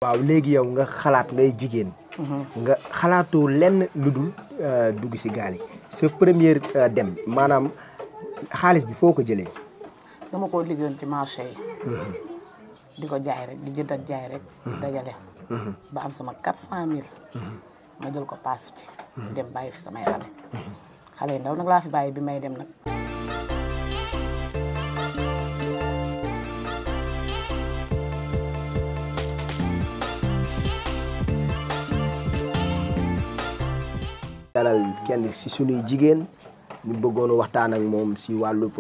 waaw léegi yow nga xalaat ngay jigéen. nga xalaatoo lenn lu dul dugg si gaal yi sa première dem maanaam xaalis bi foo ko jëlee. dama ko liggéeyoon ci marché yi. di ko jaay rek di jënd ak jaay rek. dajale. ba am sama 400000. ma jël ko paas ci. dem bàyyi fi samay xale. xale yi ndaw nag laa fi bàyyi bi may dem nag. dalal kenn si sunuy jigéen ñu bëggoon waxtaan ak moom si wàllub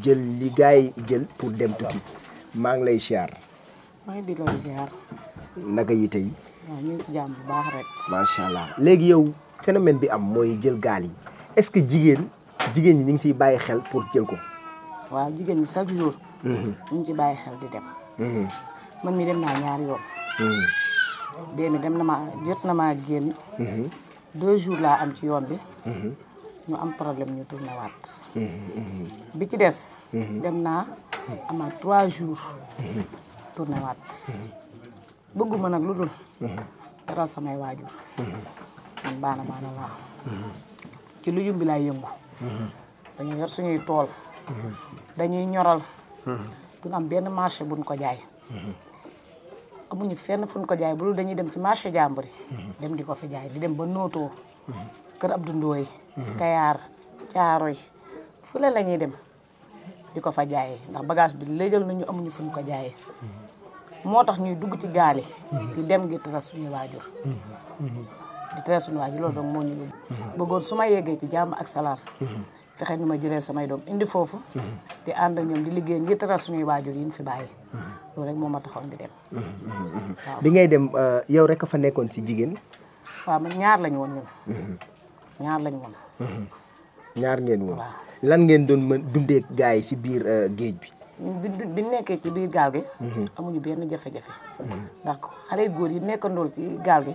jël li gars yi jël pour dem tukki maa ngi lay ziar. maa ngi di lay ziar. naka yite yi. waaw ñu ngi ci jàmm bu baax rek. macha allah léegi yow phénomène bi am mooy jël gaal yi est-ce que jigéen ñi ñu ngi siy bàyyi xel pour jël ko. waaw jigéen ñi chaque jour. ñu ngi ci bàyyi xel di dem. man mi dem naa ñaari yoon. bee mi dem na ma jot na maa génn. 2 jours laa am ci yoon bi. ñu am problème ñu tourné waat. bi ci des. dem naa amaat 3 jours. tourné waat. bëgguma nag lu dul. dara samay waajur. man baana laa. ci lujum bi laay yëngu. dañuy yor suñuy tool. dañuy ñoral. duñ am benn marché buñ ko jaay. amuñu fenn fuñ ko jaay bu dul dañuy dem ci marché jàmbur yi. dem di ko fi jaay di dem ba Noto. Kër Abdou Ndoye. Kayaar Caaroy fu la ñuy dem di ko fa jaayee ndax bagage bi léegal nañu amuñu fuñ ko jaayee. moo tax ñuy dugg ci gaal yi. di dem gi tere suñu waajur. di tere suñu waajur loolu donc moo ñu yóbbu. bëggoon su ma yeggee ci jàmm ak salaam. fexe ni ma jëlee samay doom indi foofu. di ànd ak ñoom di liggéey ngir tere suñuy waajur yi ñu fi bàyyi. loolu rek moo ma taxoon di dem. waaw bi ngay dem yow rek a fa nekkoon si jigéen. waaw man ñaar lañu woon ñun. ñaar lañu woon. ñaar ngeen woon. waaw lan ngeen doon mën dundee gaay yi si biir géej bi. bi nekkee ci biir gaal gi. amuñu benn jafe-jafe. ndax xale góor yi nekkandool ci gaal gi.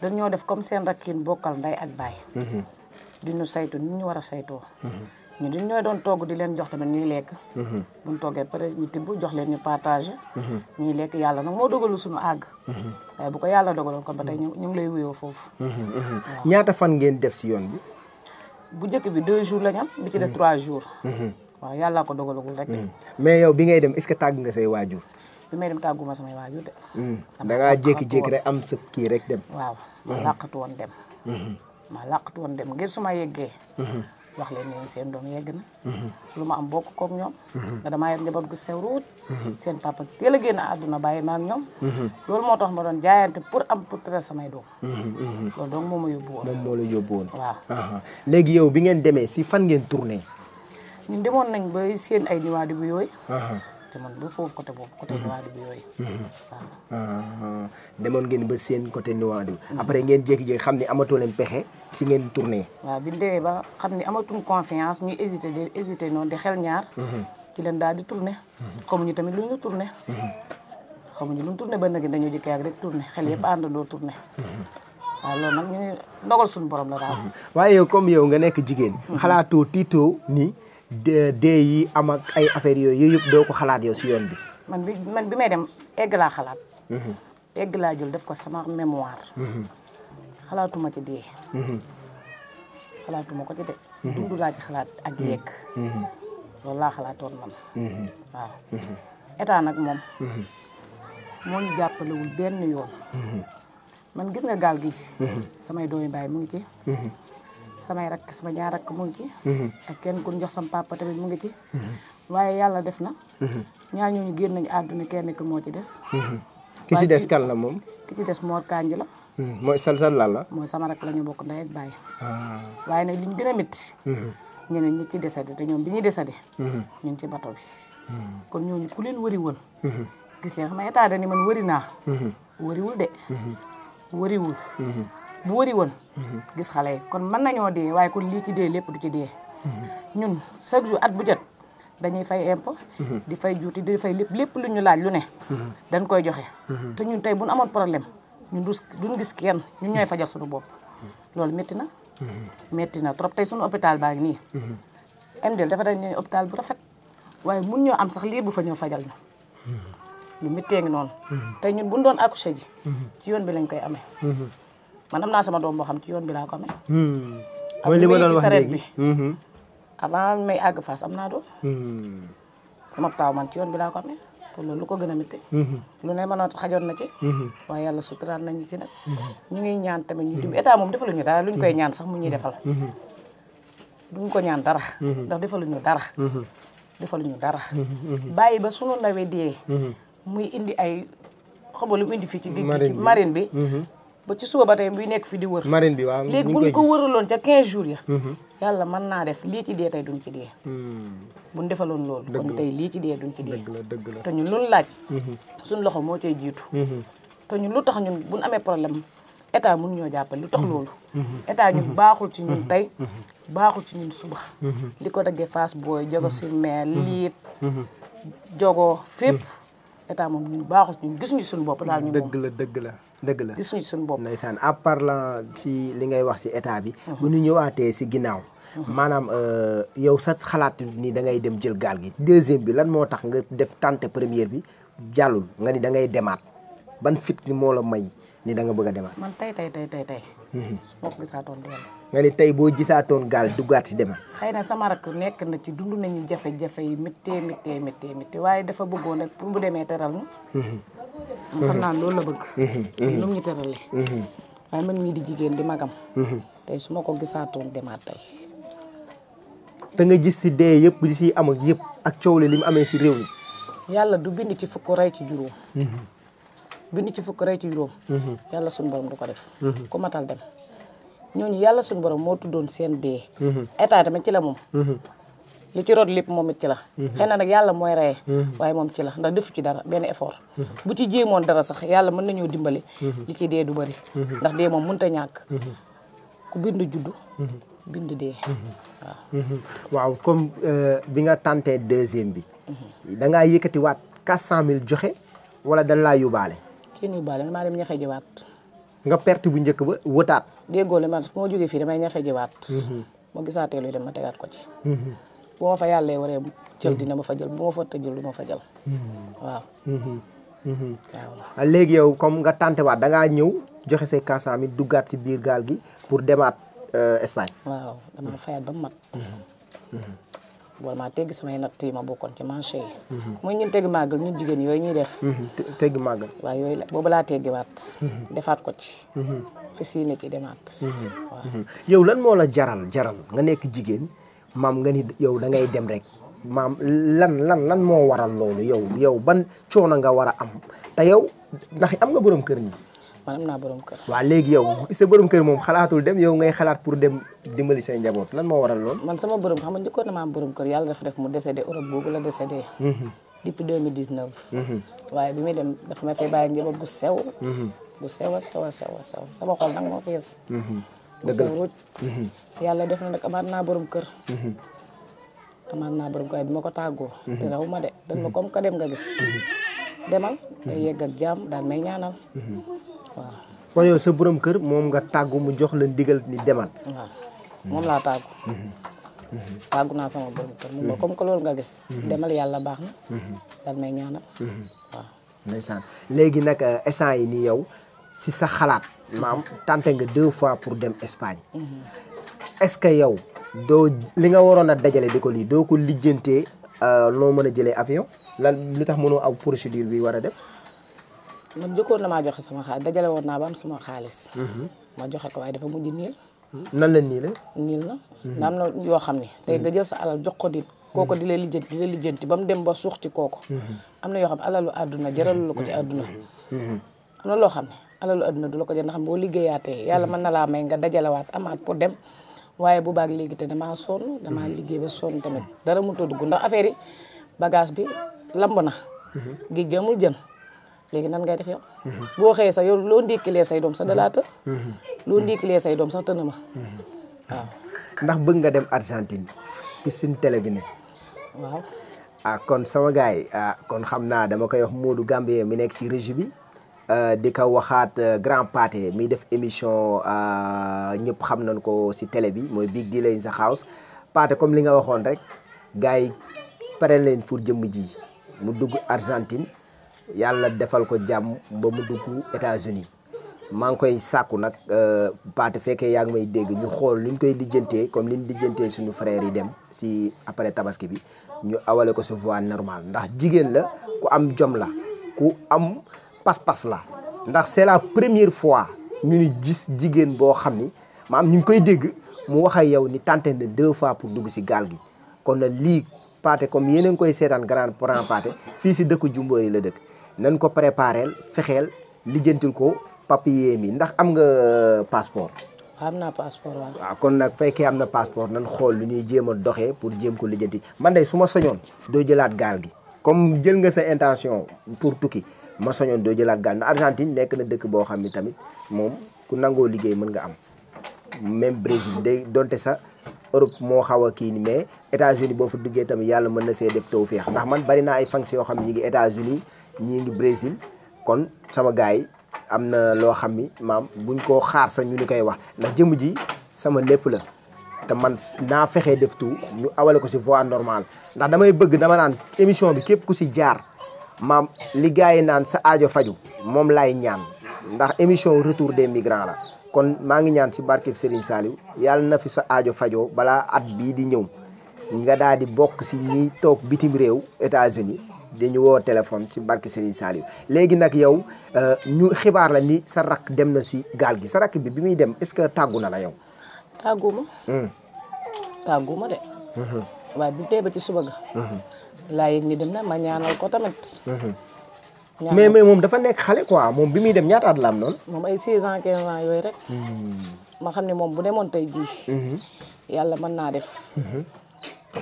dañoo def comme seen rakkin bokkal ndey ak baay. di ñu saytu ni ñu war a saytoo. ñu di ñooy doon togg di leen jox tamit ñuy lekk. buñ toggee pare ñu tibb jox leen ñu partage. ñuy lekk yàlla nag moo dogalu suñu àgg. waaye bu ko yàlla dogaloon kon ba tey ñu ngi lay wuyoo foofu. ñaata fan ngeen def si yoon bi. bu njëkk bi 2 jours lañ am bi ci def 3 jours. waaw yàlla ko dogalagul rek de. mais yow bi ngay dem est-ce que tàgg nga say waajur. bi may dem tàgguma samay waajur de. da ngaa jékki-jékki rek am sa kii rek dem. waaw ma làqatu woon dem. ma làqatu woon dem ngir su ma yeggee. wax leen ne seen doom yegg na. lu ma am bokk koog ñoom. nga damaa yor njaboot gu sew ruut. seen papa teel a génn àdduna bàyyi ma ak ñoom. loolu moo tax ma doon jaayante pour tere samay doom. loolu donc moo ma yóbbu woon. moom moo la yóbbu woon. waaw. léegi yow bi ngeen demee si fan ngeen tourné. ñun demoon nañ ba seen ay niwaadi bu yooyu. demoon ba foofu côté boobu côté niwaadi bu yooyu. waaw. demoon ngeen ba seen côté niwaadi. après ngeen jékki-jékki xam ni amatoo leen pexe si ngeen tourné. waaw bi ñu demee ba xam ni amatuñ confiance ñuy hésité noonu di xel ñaar. ci leen daal di tourné. xamuñu tamit lu ñu tourné. xamuñu lu ñu tourné ba nag dañoo jëkkee ak rek tourné xel yëpp àndandoo tourné. waaw loolu nag ñu ndogal suñu borom la daal. waaye yow comme yow nga nekk jigéen. xalaatoo tiitoo ni dee yi am ak ay affaires yooyu yëpp doo ko xalaat yow si yoon bi. man bi may dem egg laa xalaat. egg laa jël def ko sama mémoire. xalaatuma ci dee. xalaatuma ko ci de. dund laa ci xalaat ak yegg. loolu laa xalaatoon man. waaw état nag moom. moo ñu jàppalewul benn yoon. man gis nga gaal gi. samay doomi baay mu ngi ci. samay rakk sama ñaar rakk mu ngi ci. ak kenn ku ñu jox sama papa tamit mu ngi ci. waaye yàlla def na. ñaar ñooñu génn nañu àdduna kenn ku moo ci des. ki ci des kan la moom. ki ci des Mor Kanji la. mooy sal la. mooy sama rakk la ñu bokk ndey ak baay. waaye nag li ñu gën a métti. ñeneen ñi ci desade te ñoom bi ñuy desade. ñu ngi ci bato bi. kon ñooñu ku leen wëri woon. gis leen xam nga état da ni man wëri naa. wëriwul de. wëriwul. bu wëri woon. gis xale yi kon mën nañoo dee waaye kon lii ci dee lépp du ci dee. ñun chaque jour at bu jot dañuy fay impôt. di fay juuti di fay lépp lu ñu laaj lu ne. dañ koy joxe. te ñun tey bu ñu amoon problème ñun duñ gis kenn ñun ñooy fajal suñu bopp. loolu métti na. métti na trop tey suñu hôpital baa ngi nii. MDL dafa dañ ne hôpital bu rafet waaye mun ñoo am sax liir bu fa ñëw fajal ñu. lu méttee ngi noonu tey ñun buñ doon accouché ji ci yoon bi lañ koy amee man am naa sama doom boo xam ci yoon bi laa ko amee mooy li ma doon wax sareet léegi bi avant may àgg Fass am naa doom sama taaw man ci yoon bi laa ko amee te loolu lu ko gën a métti lu ne mën a xajoon na ci waaye yàlla suturaal nañu ci nag ñu ngi ñaan tamit ñu dim état moom defaluñu dara luñ koy ñaan sax mu ñuy defal duñ ko ñaan dara ndax defaluñu dara defaluñu dara bàyyi ba sunu ndawee dee muy indi ay xamoo lu mu indi fii ci géej gi ci marine bi ba ci suba ba tey buy nekk fi di wër marine bi waaw léegi buñ ko wëraloon ca 15 jours ya yàlla mën naa def lii ci dee tey duñ ci dee buñ defaloon loolu kon tey lii ci dee duñ ci dee dëgg la te ñun lu laaj suñ loxo moo cay jiitu te ñun lu tax ñun buñ amee problème état mun ñoo jàppale lu tax loolu état ñun baaxul ci ñun tey baaxul ci ñun suba li ko daggee Fass Boye jogo si meer liit jogoo fépp état moom ñun baaxul ci ñun gisuñu suñu bopp daal ñu moom dëgg la gisuñu suñu bopp ndeysaan à parlant ci li ngay wax ci état bi bu ñu ñëwaatee ci ginnaaw maanaam yow sa xalaat ni da ngay dem jël gaal gi deuxième bi lan moo tax nga def tenter première bi jàllul nga ni da ngay demaat ban fit ni moo la may ni da nga bëgg a demaat man tey su ma ko gisaatoon deel nga ni tey boo gisaatoon gaal duggaat ci demaat xëy na sama rakk nekk na ci dund nañu jafe-jafe yi méttee waaye dafa bëggoon rek pour bu demee teral na man xam naa loolu la bëgg lu mu ñu terale waaye man mii di jigéen di magam tey su ma ko gisaatoon demaat tey te nga gis ci dee yëpp di ci am ak yëpp ak coow li mu amee ci réew mi yàlla du bind ci fukk rey ci juróom bind ci fukk rey ci juróom yàlla suñu borom du ko def ku matal dem ñooñu yàlla suñu borom moo tuddoon seen dee état tamit ci la moom li ci root lépp moom it ci la xëy na nag yàlla mooy reye waaye moom ci la ndax defu ci dara benn effort bu ci jéemoon dara sax yàlla mën nañoo dimbali li ci dee du bëri ndax dee moom mënut a ñàkk ku bind juddu bind dee waaw comme bi nga tenté deuxième bi da ngaa yëkkati waat 400000 joxe wala dañ laa yóbbaale kenn yóbbaale maa dem ñafe jiwaat nga perte bu njëkk ba wëtaat déggoo li ma moo jógee fii damay ñafe jiwaat moo gisaatee luy dem ma tegaat ko ci bu ma fa yàlla waree jël dina ma fa jël bu ma fa jël du ma fa jël waaw léegi yow comme nga tenté waat da ngaa ñëw joxe say 400000 duggaat si biir gaal gi pour demaat Espagne waaw dama fayaat ba mu mat bool maa teggi samay natt yi ma bokkoon ci marché yi mooy ñun teggi màggal ñun jigéen yooyu ñuy def teggi màggal waaw yooyu la boobu laa teggiwaat defaat ko ci fi si ne ci demaat waaw yow lan moo la jaral nga nekk jigéen maam nga ni yow da ngay dem rek maam lan moo waral loolu yow ban coono nga war a am te yow ndax am nga borom kër ñi man am naa borom kër waaw léegi yow sa borom kër moom xalaatul dem yow ngay xalaat pour dem dimbali say njaboot lan moo waral loolu man sama borom xam nga njëkkoon na ma am borom kër yàlla dafa def mu décédé Europe boobu la décédé depuis 2019 waaye bi muy dem dafa may fay bàyyi njaboot bu sew a sew sama xol nag moo fees bu sew ruuj yàlla def na nag amaat naa borom kër waaye bi ma ko tàggoo te raw ma de dañ ma comme que dem nga gis demal te yegg ak jàmm daal may ñaanal waaw kon yow sa borom kër moom nga tàggu mu jox la ndigal ni demal waaw moom laa tàggu tàggu naa sama borom kër moom comme que loolu nga gis demal yàlla baax na daal may ñaanal waaw ndeysaan léegi nag instant yi nii yow si sa xalaat maam tenté nga 2 fois pour dem Espagne est-ce que yow doo li nga waroon a dajale di ko lii doo ko lijjantee noo mën a jëlee avion lan li tax mënoo aw procédure bi war a def man jëkkoon na maa joxe sama xaalis dajale woon naa ba am sama xaalis ma joxe ko waaye dafa mujj niil nan la nii la niil na nda am na yoo xam ne tey nga jël sa alal jox ko dit kooko di la lijjanti ba mu dem ba suux ci kooko am na yoo xam ne alalu àdduna jaralu la ko ci àdduna am na loo xam ne alalu àdduna du la ko jar ndax xam boo liggéeyaatee yàlla mën na laa may nga dajalewaat amaat pour dem waaye bu baag léegi te damaa sonn damaa liggéey ba sonn tamit dara mu dugg ndax affaire yi bagage bi lamb na géej gi amul jën léegi nan ngay def yow boo xëyee sax yow loo ndékkilee say doom sax dalaata loo ndékkilee say doom sax tëna ma waaw ndax bëgg nga dem Argentine fi suñ télé bi ne waaw kon sama gars yi kon xam naa dama koy wax Modou Gambien mi nekk ci régie bi di ko waxaat Grand Pathé mi def émission ñëpp xam nañ ko si télé bi mooy Big Deal in the House Pathé comme li nga waxoon rek gars yi pare leen pour jëmm ji mu dugg Argentine yàlla defal ko jàmm ba mu dugg États-Unis maa ngi koy sàkku nag Pathé fekkee yaa ngi may dégg ñu xool luñ koy lijjantee comme liñ lijjantee suñu frères yi dem si après tabaski bi ñu awale ko si voie normale ndax jigéen la ku am jom la ku am pas-pas la ndax c'est la première fois ñu ni gis jigéen boo xam ni maam ñu ngi koy dégg mu wax ak yow ni tenté na 2 fois pour dugg si gaal gi kon nag lii Pathé comme yéen a ngi koy seetaan grand parent Pathé fii si dëkku Jumboor yi la dëkk nañ ko prépareel fexeel lijjantil ko papier mi ndax am nga passeport. am naa passeport waaw. waaw kon nag fekkee am na passeport nan xool lu ñuy jéem a doxee pour jéem ko lijjanti man de su ma soñoon doo jëlaat gaal gi comme jël nga sa intention pour tukki ma soñoon doo jëlaat gaal ndax Argentine nekk na dëkk boo xam ni tamit moom ku nangoo liggéey mën nga am même Brésil day donte sa Europe moo xaw a kii ni mais États-Unis boo fa duggee tamit yàlla mën na see def tawfeex ndax man bari naa ay fanks yoo xam ne ñi ngi États-Unis ñii ngi Brésil kon sama gars yi am na loo xam ni maam buñ koo xaar sax ñu ni koy wax ndax jëmm ji sama lépp la te man naa fexee def tout ñu awale ko si voie normale ndax damay bëgg dama naan émission bi képp ku si jaar maam li gars yi naan sa aajo faju moom laay ñaan ndax émission retour des migrants la kon maa ngi ñaan si barkeb Serigne Saliou yàlla na fi sa aajo fajoo balaa at bii di ñëw nga daal di bokk si ñiy toog bitim réew États-Unis dañu woo téléphone si barke Serigne Saliou léegi nag yow ñu xibaar la ni sa rakk dem na si gaal gi sa rakk bi muy dem est-ce que tàggu na la yow. tàgguma. tàgguma de. waaye bu dee ba ci suba ga. laa yëg ni dem na ma ñaanal ko tamit. mais moom dafa nekk xale quoi moom bi muy dem ñaata at la am noonu. moom ay 16 ans 15 ans yooyu rek. ma xam ne moom bu demoon tey jii. yàlla mën naa def.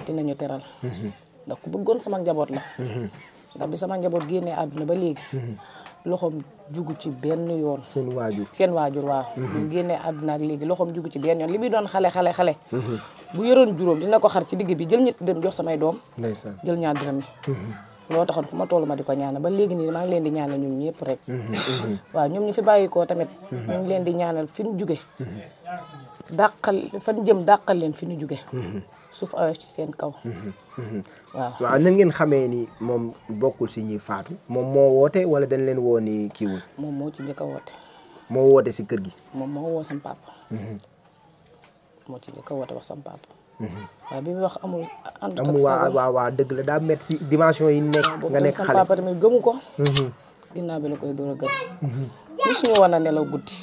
dinañu teral. ndax ku bëggoon sama njaboot la. ndax bi sama njaboot génnee àdduna ba léegi. loxoom jugu ci benn yoon. seen waajur waaw. bu génnee àdduna ak léegi loxoom jugu ci benn yoon li muy doon xale. bu yoroon juróom dina ko xar ci digg bi jël ñett dem jox samay doom. ndeysaan jël ñaar dërëm yi. loo taxoon fu ma toll ma di ko ñaanal ba léegi nii maa ngi leen di ñaanal ñoom ñëpp rek. waaw ñoom ñu fi bàyyikoo tamit. ñu ngi leen di ñaanal fi ñu juge. dàqal fan jëm dàqal leen fi ñu juge. suuf awof ci seen kaw. waaw nan ngeen xamee ni moom bokkul si ñuy faatu moom moo woote wala dañ leen woo ni kiiwul. moom moo ci njëkk a woote. moo woote si kër gi. moom moo woo sam papa. moo ci njëkk a woote wax sam papa. waaw bi muy wax amul. amul waaw dëgg la daa met si dimension yi nekk. nga nekk xale sam papa tamit gëmu ko. ginnaaw bi la koy door a gëm. mosuñu woon a nelaw guddi.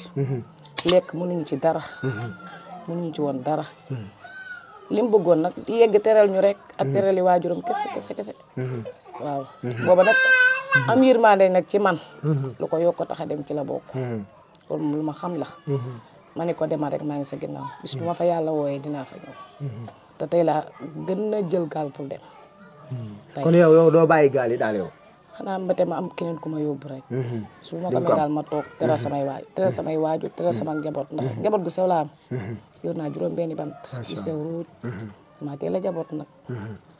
lekk mënuñu ci dara. mënuñu ci woon dara. li mu bëggoon nag yegg teral ñu rek ak terali waajuram kese. waaw booba nag am yërmande nag ci man. lu ko yokk tax a dem ci la bokk. loolu moom lu ma xam la. ma ne ko demal rek maa ngi sa ginnaaw bis bu ma fa yàlla wooyee dinaa fa ñëw. te tey laa gën a jël gaal pour dem. kon yow doo bàyyi gaal yi daal yow. xanaa mbete ma am keneen ku ma yóbbu rek. su ma ko amee daal ma toog teral samay waajur teral sama njaboot ndax njaboot gu sew la am. yor naa juróom benni bant. yu sew ruuj. maa teel a jaboot nag.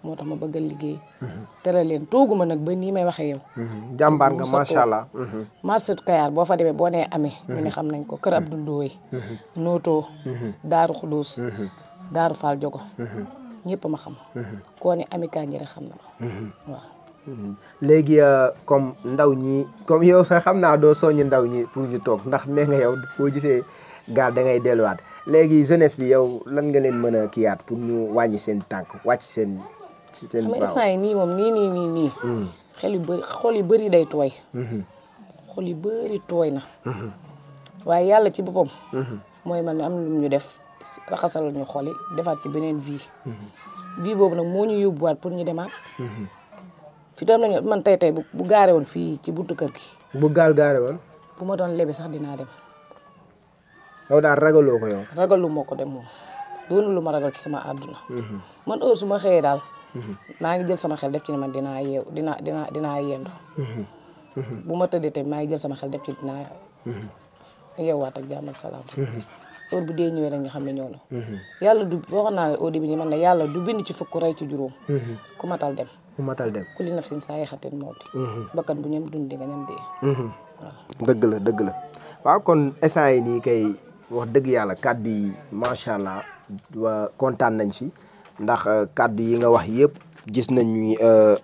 moo tax ma bëgg a liggéey. teral leen tooguma nag ba nii may waxee yow. jàmbaar nga macha allah. marché Kayar boo fa demee boo nee amee. ñu ne xam nañ ko kër Abdou Ndoye. Noto. Daaru Xudus. Daaru Fall Jogo. ñëpp ma xam. koo ne Ami Kanji rek xam na ma. waaw. léegi comme ndaw ñi comme yow sax xam naa doo soññi ndaw ñi pour ñu toog ndax nee nga yow boo gisee gaal da ngay delluwaat léegi jeunesse bi yow lan nga leen mën a kiyaat pour ñu wàññi seen tànk wàcc seen. xam nga instant yi nii moom nii. xel yu bëri xol yu bëri day tooy. xol yu bëri tooy na. waaye yàlla ci boppam. mooy man ne am na lu ñu def raxasal ñu xol yi defaat ci beneen vie. vie boobu nag moo ñu yóbbuwaat pour ñu demaat. fi tam nañu man tey bu gaare woon fii ci buntu kër gi. bu gaal gaare woon. bu ma doon lebi sax dinaa dem. yow daal ragaloo ko yow. ragalu moo ko dem moom doonu lu ma ragal ci sama àdduna. man heure su ma xëyee daal. maa ngi jël sama xel def ci ne man dinaa yendu. bu ma tëddee tamit maa ngi jël sama xel def ci dinaa yeewaat ak jàmm ak salaam. heure bu dee ñëwee rek ñu xam ne ñëw na. yàlla du waxoon naa au début ni man ne yàlla du bind ci fukk rey ci juróom. ku matal dem. ku li nafsin saa yaxatin mawti. bakkan bu ñam dund di nga ñam dee. waaw dëgg la waaw kon instant yi nii kay wax dëgg yàlla kàddu yi macha allah kontaan nañ si ndax kàddu yi nga wax yëpp gis nañ ni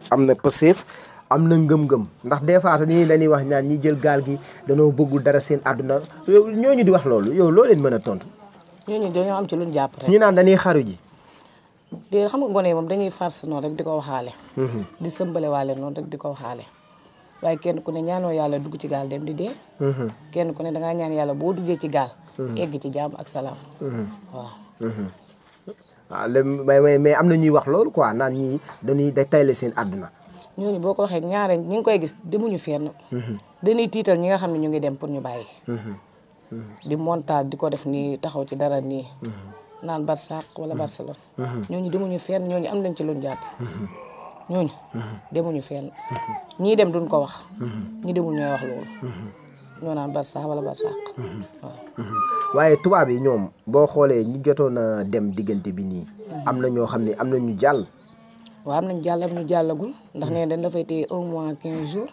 am na pëseef am na ngëm-ngëm ndax des fois sax dañuy wax ñaan ñi jël gaal gi danoo bëggul dara seen àdduna ñooñu di wax loolu yow loo leen mën a tontu. ñooñu dañoo am ci luñ jàpp rek. ñi naan dañuy xaru ji. te xam nga gone yi moom dañuy farce noonu rek di ko waxaale. di sëmbale waale noonu rek di ko waxaale. waaye kenn ku ne ñaanoo yàlla dugg ci gaal dem di dee. kenn ku ne dangaa ñaan yàlla boo duggee ci gaal. egg ci jàmm ak salaam. waaw. waaw mais am na ñuy wax loolu quoi naan ñii dañuy day tayle seen àdduna. ñooñu boo ko waxee ñaare ñi ngi koy gis demuñu fenn. dañuy tiital ñi nga xam ne ñu ngi dem pour ñu bàyyi. di montage di ko def nii taxaw ci dara nii. naan Barsaq wala Barcelone. ñooñu demuñu fenn ñooñu am nañ ci luñ jàpp. ñooñu demuñu fenn. ñii dem duñ ko wax. ñi demul ñooy wax loolu. ñoo naan Barsaq wala Barsaq. waaw. waaye tubaab yi ñoom boo xoolee ñi jotoon a dem diggante bi nii. am na ñoo xam ne am na ñu jàll. waaw am nañ jàll am ñu jàllagul ndax nee dañ dafay téye 1 mois 15 jours.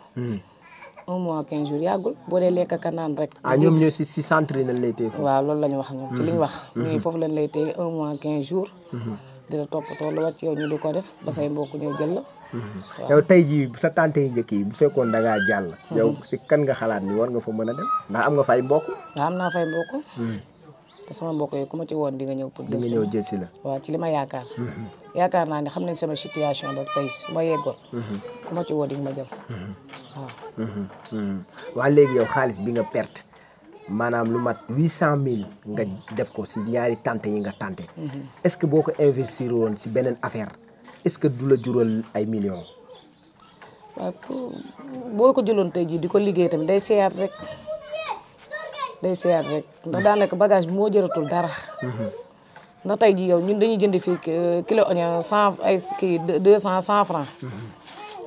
1 mois 15 jours yàggul boo dee lekk ka naan rek. ñoom ñoo si centre yi nañ lay téye foofu. waaw loolu la ñu wax ñoom ci li ñu wax. ñuy foofu lañ lay téye 1 mois 15 jours. di la toppatoo lu war ci yow ñu di ko def ba say mbokk ñëw jël la. yow tey jii sa tante yi njëkk yi bu fekkoon da ngaa jàll. yow si kan nga xalaat ni war nga fa mën a dem ndax am nga fay mbokk. waaw am naa fay mbokk. te sama mbokk yi ku ma ci woon di nga ñëw pour. di nga ñëw jël si la. waaw ci li ma yaakaar. yaakaar naa ne xam nañ sama situation ba tey su ma yeggoon. ku ma ci woo di nga ma jël waaw. waa léegi yow xaalis bi nga perte maanaam lu mat 800000 nga def ko si ñaari tante yi nga tante. est-ce que boo ko investir woon si beneen affaire est-ce que du la jural ay millions. waaw boo ko jëloon tey jii di ko liggéey tamit day seeyaat rek. day seet rek ndax daanaka bagage bi moo jëratul dara. ndax tey jii yow ñun dañuy jënd fii kilo oignon 100 ay kii 200 100 francs.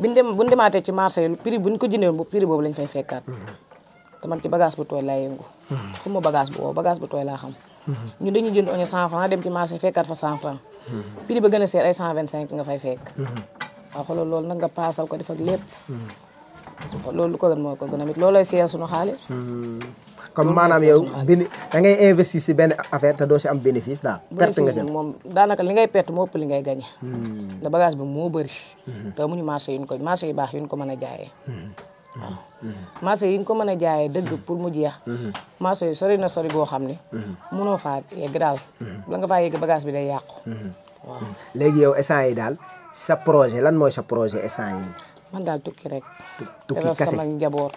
buñ demaatee ci marché yi prix buñ ko jëndee prix boobu lañ fay fekkaat. te man ci bagage bu tooy laa yëngu. xuma bagage bu wow bagage bu tooy laa xam. ñun dañuy jënd oignon 100 francs dem ci marché fekkaat fa 100 francs. prix ba gën a seet ay 125 nga fay fekk. waaw xoolal loolu nag nga paasal ko def ak lépp. loolu lu ko gën moo ko gën a mit loolooy seeyal suñu xaalis. comme maanaam yow da ngay investir si benn affaire te doo si am bénéfice daal. perte nga seen moom daanaka li ngay perte moo ëpp li ngay gagné. da bagage bi moo bëri. te amuñu marché yu yu baax yu ñu ko mën a jaayee. waaw marché yi ñu ko mën a jaayee dëgg pour mu jeex. marché yi sori na sori goo xam ne. mënoo faa yegg daal. la nga faa yegg bagage bi day yàqu. waaw léegi yow instant yi daal sa projet lan mooy sa projet instant yi. man daal tukki rek. tukki kese sama njaboot.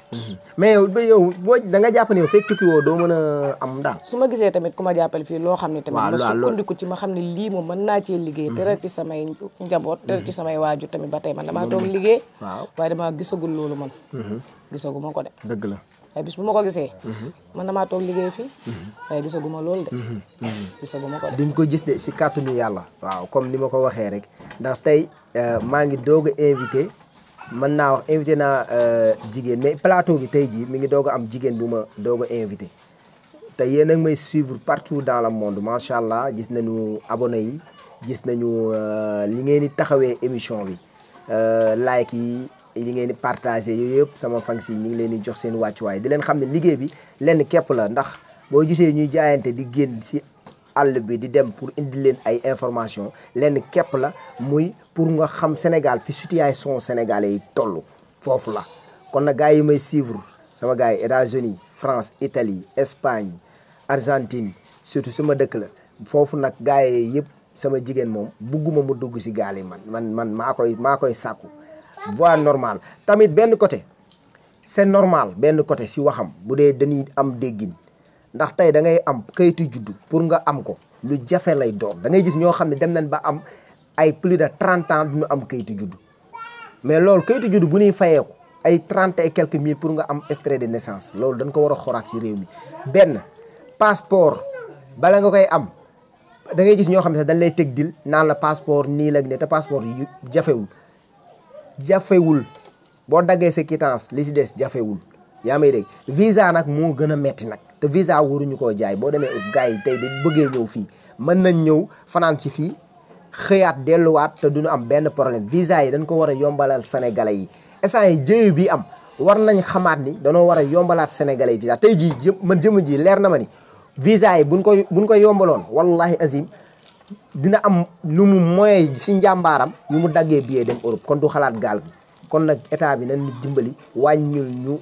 mais yow boo da nga jàpp ne yow fekk tukki woo doo mën a am daal. su ma gisee tamit ku ma jàppale fii loo xam ne tamit ma sukkandiku ci ma xam ne lii moom mën naa cee liggéey. tere ci samay njaboot tere ci samay waajur tamit ba tey man damaa toog liggéey. waaw waaye damaa gisagul loolu man. gisagu ma ko de. dëgg la. waaye bis bu ma ko gisee. man damaa toog liggéey fii. waaye gisagu ma loolu de. gisagu ma ko de. di nga ko gis de si kàttanu yàlla. waaw comme ni ma ko waxee rek ndax tey maa ngi doog a invité. mën naa wax invité naa jigéen mais plateau bi tey jii mi ngi doog a am jigéen bu ma doog a invité te yéen a ngi may suivre partout dans le monde macha allah gis nañu abonné yi gis nañu li ngeen di taxawee émission bi like yi li ngeen di partagé yooyu yëpp sama fans yi ñu ngi leen di jox seen wàccuwaay di leen xam ne liggéey bi lenn képp la ndax boo gisee ñuy jaayante di génn si àll bi di dem pour indi leen ay information lenn képp la muy pour nga xam Sénégal fi situation sénégalais yi toll foofu la kon nag gars yi may suivre sama gars yi États-Unis France Italie Espagne Argentine surtout sama dëkk la foofu nag gars yi yëpp sama jigéen moom bugguma mu dugg si gaal yi man maa koy sàkku voie normale tamit benn côté c'est normal benn côté si waxam bu dee dañuy am déggin ndax tey da ngay am kayitu juddu pour nga am ko lu jafe lay doon da ngay gis ñoo xam ne dem nañ ba am ay plus de 30 ans du ñu am kayitu juddu mais loolu kayitu juddu bu ñuy fayeeku ay 30 et quelques mille pour nga am extrait de naissance loolu dañ ko war a xoraat si réew mi benn passeport bala nga koy am da ngay gis ñoo xam ne dañ lay teg dil naan la passeport nii la ne te passeport yi jafewul boo daggee sa quittance li si des jafewul yaa may dégg visa nag moo gën a metti nag te visa waruñu koo jaay boo demee gars yi tey di bëggee ñëw fii mën nañ ñëw fanaan si fii xëyaat delluwaat te duñu am benn problème visa yi dañ ko war a yombalal sénégalais yi instant yi jëyu bi am war nañ xamaat ni danoo war a yombalaat sénégalais yi visa tey jii yëpp man jëmm ji leer na ma ni visa yi buñ ko yombaloon wallahi azim dina am lu mu moyen si njàmbaaram yu mu daggee billet dem Europe kon du xalaat gaal gi kon nag état bi nañ ñu dimbali wàññul ñu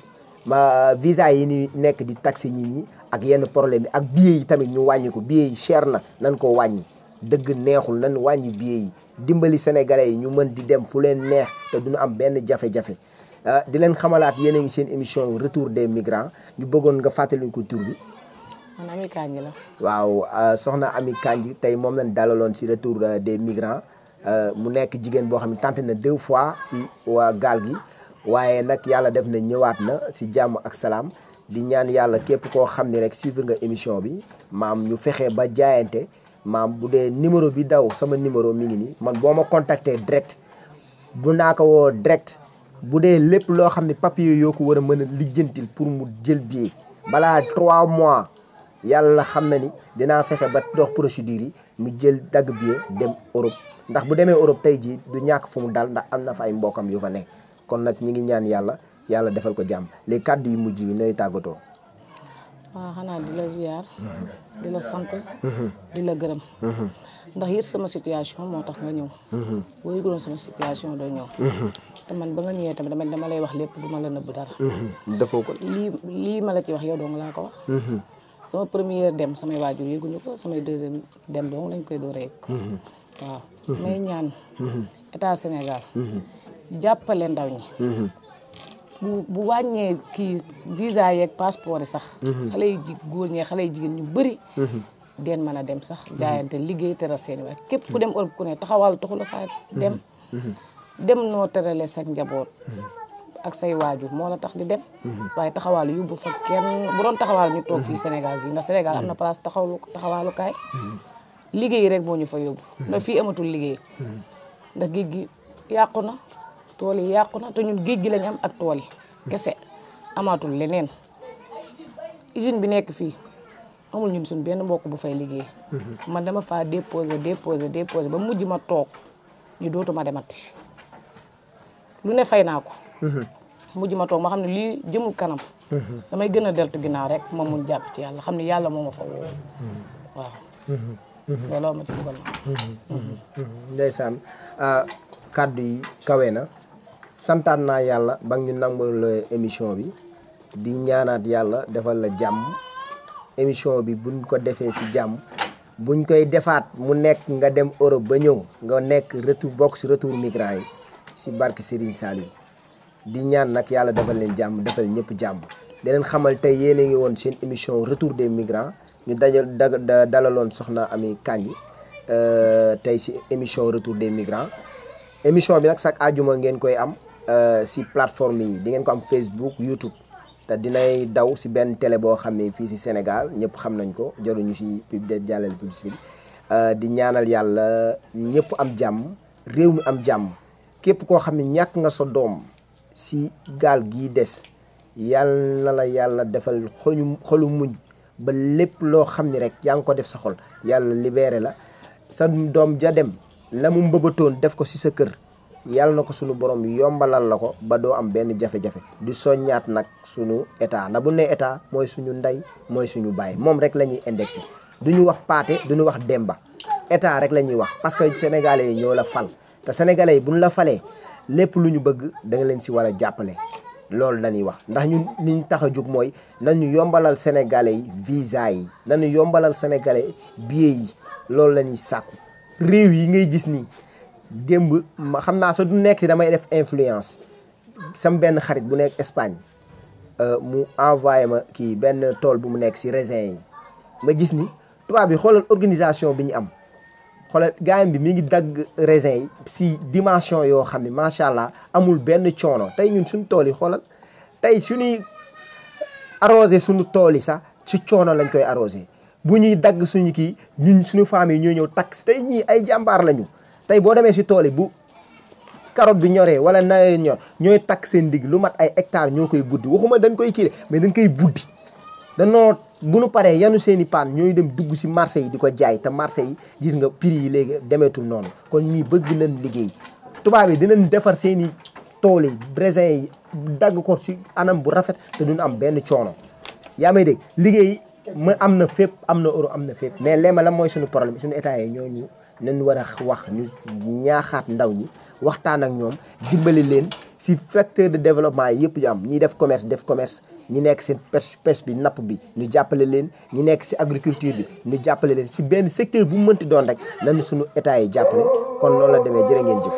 visa yi ni nekk di taxi nit ñi ak yenn problème yi ak billets yi tamit ñu wàññi ko billets yi cher na nan koo wàññi dëgg neexul nan wàññi billets yi dimbali sénégalais yi ñu mën di dem fu leen neex te duñu am benn jafe-jafe di leen xamalaat yéen a ngi seen émission retour des migrants ñu bëggoon nga fàttali ko tur bi. man Ami Kandji la. waaw soxna Ami Kandji tey moom lañ dalaloon si retour des migrants mu nekk jigéen boo xam ne tenté na 2 fois si waa gaal gi waaye nag yàlla def na ñëwaat na si jàmm ak salaam di ñaan yàlla képp koo xam ne rek suivre nga émission bi maam ñu fexe ba jaayante maam bu dee numéro bi daw sama numéro mi ngi nii man boo ma contacter direct bu naa ko woo direct bu dee lépp loo xam ne papier yoo ko war a mën a lijjantil pour mu jël billet balaa 3 mois yàlla xam na ni dinaa fexe ba dox procédure yi mu jël dagg billet dem Europe ndax bu demee Europe tey jii du ñàkk fu mu dal ndax am na fa ay mbokkam yu fa nekk kon nag ñi ngi ñaan yàlla defal ko jàmm les kàddu yu mujj yi nooy tàggatoo. waaw xanaa di la ziar di la sant di la gërëm ndax yit sama situation moo tax nga ñëw boo yëguloon sama situation doo ñëw te man ba nga ñëwee tamit dama lay wax lépp du ma la nëbb dara defoo ko lii ma la ci wax yow dong laa ko wax sama première dem samay waajur yëguñu ko samay deuxième dem dong lañ koy door a yëg waaw may ñaan état Sénégal jàppale ndaw ñi bu wàññee kii visa yeeg passeport yi sax xale yi góor ñee xale yi jigéen ñu bëri den mën a dem sax jaayante liggéey teral seeni waay képp ku dem Europe ku ne taxawal taxu la faa dem noo terale sa njaboot ak say waajur moo la tax di dem waaye taxawaalu yóbbu fa kenn bu doon taxawaalu ñu toog fii Sénégal gi ndax Sénégal am na place taxawaalukaay liggéey rek moo ñu fa yóbbu ndax fii amatul liggéey ndax géej gi yàqu na tool yi yàqu na te ñun géej gi lañ am ak tool yi kese amaatul leneen usine bi nekk fii amul ñun suñ benn mbokk bu fay liggéey man dama faa déposé ba mujj ma toog ñu dootuma demati lu ne fay naa ko mujj ma toog ma xam ne lii jëmul kanam damay gën a deltu ginnaaw rek moom mun jàpp ci yàlla xam ne yàlla moo ma fa woo waaw looloo ma ci dugal na ndeysaan kàddu yi kawe na santaat naa yàlla ba ñu nangul émission bi di ñaanaat yàlla defal la jàmm émission bi buñ ko defee si jàmm buñ koy defaat mu nekk nga dem Europe ba ñëw nga nekk retour bokk si retour migrants yi si barke Serigne Saliou di ñaan nag yàlla defal leen jàmm defal ñëpp jàmm di leen xamal tey yéen a ngi woon seen émission retour des migrants ñu dalaloon soxna Ami Kandji tey si émission retour des migrants émission bi nag chaque àjjuma ngeen koy am si plateforme yi di ngeen ko am Facebook YouTube te dinay daw si benn télé boo xam ne fii si Sénégal ñëpp xam nañ ko jaruñu si jàllale publicité bi di ñaanal yàlla ñëpp am jàmm réew mi am jàmm képp koo xam ne ñàkk nga sa doom si gaal gii des yàlla na la yàlla defal xolu muñ ba lépp loo xam ne rek yaa ngi ko def sa xol yàlla libéré la sa doom ja dem la mu mbëbatoon def ko si sa kër yàlla na ko sunu borom yombalal la ko ba doo am benn jafe-jafe di soññaat nag sunu état na bu ne état mooy suñu ndey mooy suñu baay moom rek la ñuy indexé du ñu wax paate du ñu wax demba état rek la ñuy wax parce que sénégalais yi ñoo la fal te sénégalais yi buñ la falee lépp lu ñu bëgg da nga leen si war a jàppale loolu dañuy wax ndax ñun li ñu tax a jóg mooy nañu yombalal sénégalais yi visa yi nañu yombalal sénégalais billet yi loolu la ñuy sàkku réew yi ngay gis nii démb ma xam naa sa du nekk si damay def influence sam benn xarit bu nekk Espagne mu envoyé ma kii benn tool bu mu nekk si raisin yi ma gis ni tubaab bi xoolal organisation bi ñu am xoolal gaayam bi mi ngi dagg raisin yi si dimension yoo xam ne macha allah amul benn coono tey ñun suñu tool yi xoolal tey suñuy arrosé suñu tool yi sax ci coono lañ koy arrosé bu ñuy dagg suñu kii ñun suñu famille ñooy ñëw takk si tey ñii ay jàmbaar lañu tey boo demee si tool yi bu carotte bi ñoree wala nawet ñor ñooy takk seen digg lu mat ay hectares ñoo koy buddi waxuma dañ koy kii mais dañ koy buddi danoo bu nu paree yanu seen i paan ñooy dem dugg si marché yi di ko jaay te marché yi gis nga prix yi léegi demeetul noonu kon ñii bëgg nañ liggéey tubaab yi dinañ defar seen i tool yi raisin yi dagg ko si anam bu rafet te duñ am benn coono yaa may dégg liggéey ma am na fépp am na euro am na fépp mais léema la mooy suñu problème suñu état yi ñooñu nañ war a wax ñu ñaaxaat ndaw ñi waxtaan ak ñoom dimbali leen si facteur de développement yëpp yu am ñi def commerce ñi nekk si pêche bi napp bi ñu jàppale leen ñi nekk si agriculture bi ñu jàppale leen si benn secteur bu mu mënti doon rek nañu suñu état yi jàppale kon noonu la demee jërë ngeen jëf